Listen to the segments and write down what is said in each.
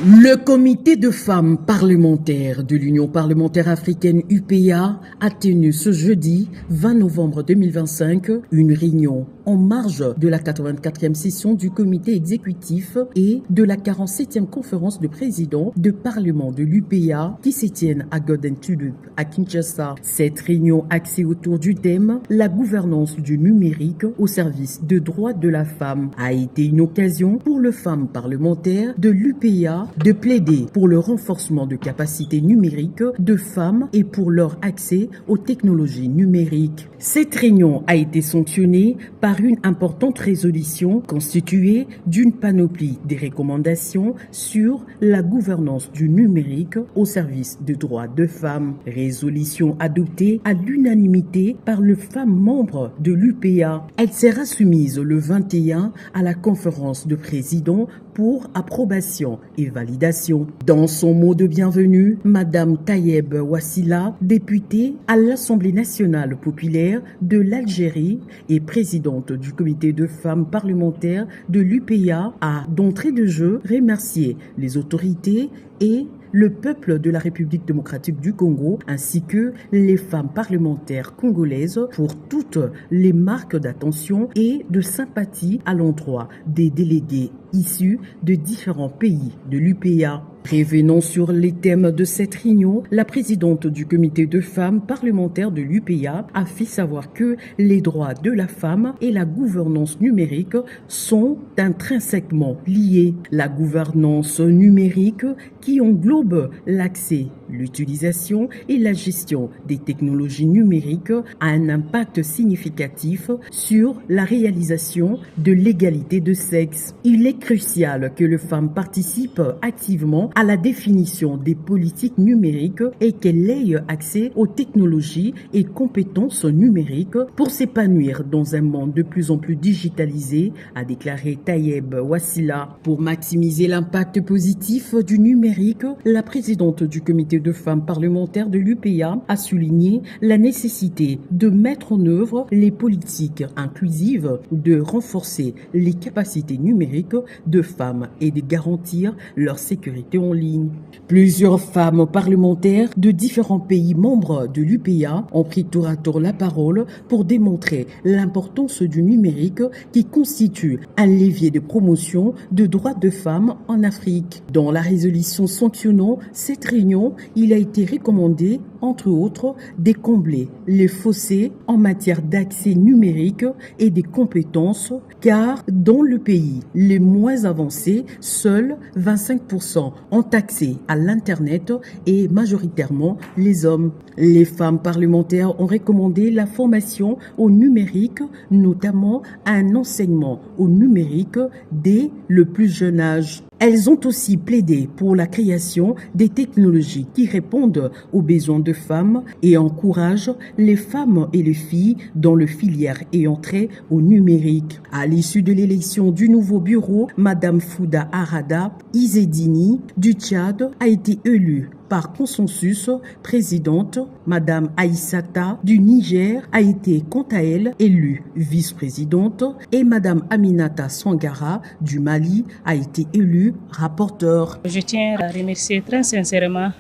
Le comité de femmes parlementaires de l'Union parlementaire africaine UPA a tenu ce jeudi 20 novembre 2025 une réunion en marge de la 84e session du comité exécutif et de la 47e conférence de présidents de parlement de l'UPA qui se tiennent à Golden Tulip à Kinshasa. Cette réunion axée autour du thème « La gouvernance du numérique au service des droits de la femme » a été une occasion pour les femmes parlementaires de l'UPA de plaider pour le renforcement de capacités numériques de femmes et pour leur accès aux technologies numériques. Cette réunion a été sanctionnée par une importante résolution constituée d'une panoplie des recommandations sur la gouvernance du numérique au service des droits de femmes. Résolution adoptée à l'unanimité par les femmes membres de l'UPA. Elle sera soumise le 21 à la conférence de présidents pour approbation et validation. Dans son mot de bienvenue, Madame Tayeb Wassila, députée à l'Assemblée nationale populaire de l'Algérie et présidente du comité de femmes parlementaires de l'UPA, a d'entrée de jeu remercié les autorités et le peuple de la République démocratique du Congo ainsi que les femmes parlementaires congolaises pour toutes les marques d'attention et de sympathie à l'endroit des délégués issus de différents pays de l'UPA. Revenant sur les thèmes de cette réunion, la présidente du comité de femmes parlementaires de l'UPA a fait savoir que les droits de la femme et la gouvernance numérique sont intrinsèquement liés. La gouvernance numérique qui englobe l'accès, l'utilisation et la gestion des technologies numériques a un impact significatif sur la réalisation de l'égalité de sexe. Il est crucial que les femmes participent activement à la définition des politiques numériques et qu'elles aient accès aux technologies et compétences numériques pour s'épanouir dans un monde de plus en plus digitalisé, a déclaré Tayeb Wassila. Pour maximiser l'impact positif du numérique, la présidente du comité de femmes parlementaires de l'UPA a souligné la nécessité de mettre en œuvre les politiques inclusives, de renforcer les capacités numériques de femmes et de garantir leur sécurité en ligne. Plusieurs femmes parlementaires de différents pays membres de l'UPA ont pris tour à tour la parole pour démontrer l'importance du numérique qui constitue un levier de promotion de droits de femmes en Afrique. Dans la résolution sanctionnant cette réunion, il a été recommandé, entre autres, de combler les fossés en matière d'accès numérique et des compétences, car dans le pays les moins avancés, seuls 25% ont accès à l'Internet et majoritairement les hommes. Les femmes parlementaires ont recommandé la formation au numérique, notamment un enseignement au numérique dès le plus jeune âge. Elles ont aussi plaidé pour la création des technologies qui répondent aux besoins de femmes et encouragent les femmes et les filles dans le filière et entrée au numérique. À l'issue de l'élection du nouveau bureau, Madame Fouda Arada Izedini du Tchad a été élue par consensus présidente. Madame Aïssata du Niger a été quant à elle élue vice-présidente et Madame Aminata Sangara du Mali a été élue rapporteure. Je tiens à remercier très sincèrement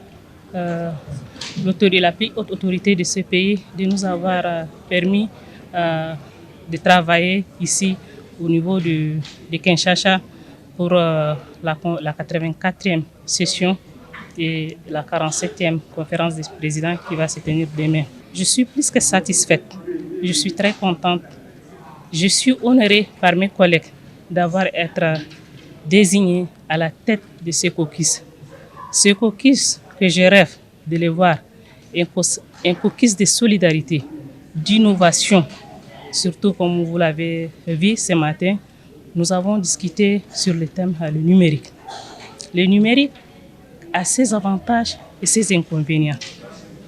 la plus haute autorité de ce pays de nous avoir permis de travailler ici au niveau de Kinshasa pour la 84e session et la 47e conférence des présidents qui va se tenir demain. Je suis plus que satisfaite, je suis très contente, je suis honorée par mes collègues d'avoir été désignée à la tête de ce caucus. Ce caucus que je rêve de les voir, un caucus de solidarité, d'innovation, surtout comme vous l'avez vu ce matin, nous avons discuté sur le thème du numérique. Le numérique a ses avantages et ses inconvénients.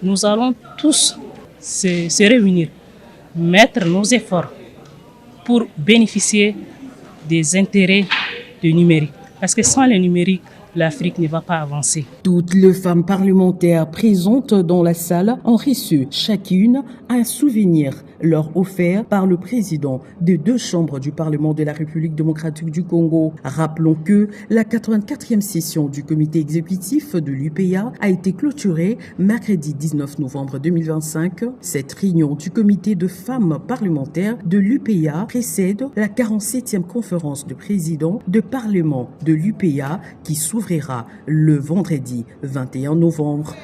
Nous allons tous se réunir, mettre nos efforts pour bénéficier des intérêts du numérique. Parce que sans le numérique, l'Afrique ne va pas avancer. Toutes les femmes parlementaires présentes dans la salle ont reçu chacune un souvenir leur offert par le président des 2 chambres du Parlement de la République démocratique du Congo. Rappelons que la 84e session du comité exécutif de l'UPA a été clôturée mercredi 19 novembre 2025. Cette réunion du comité de femmes parlementaires de l'UPA précède la 47e conférence de présidents de parlement de l'UPA qui s'ouvrira le vendredi 21 novembre.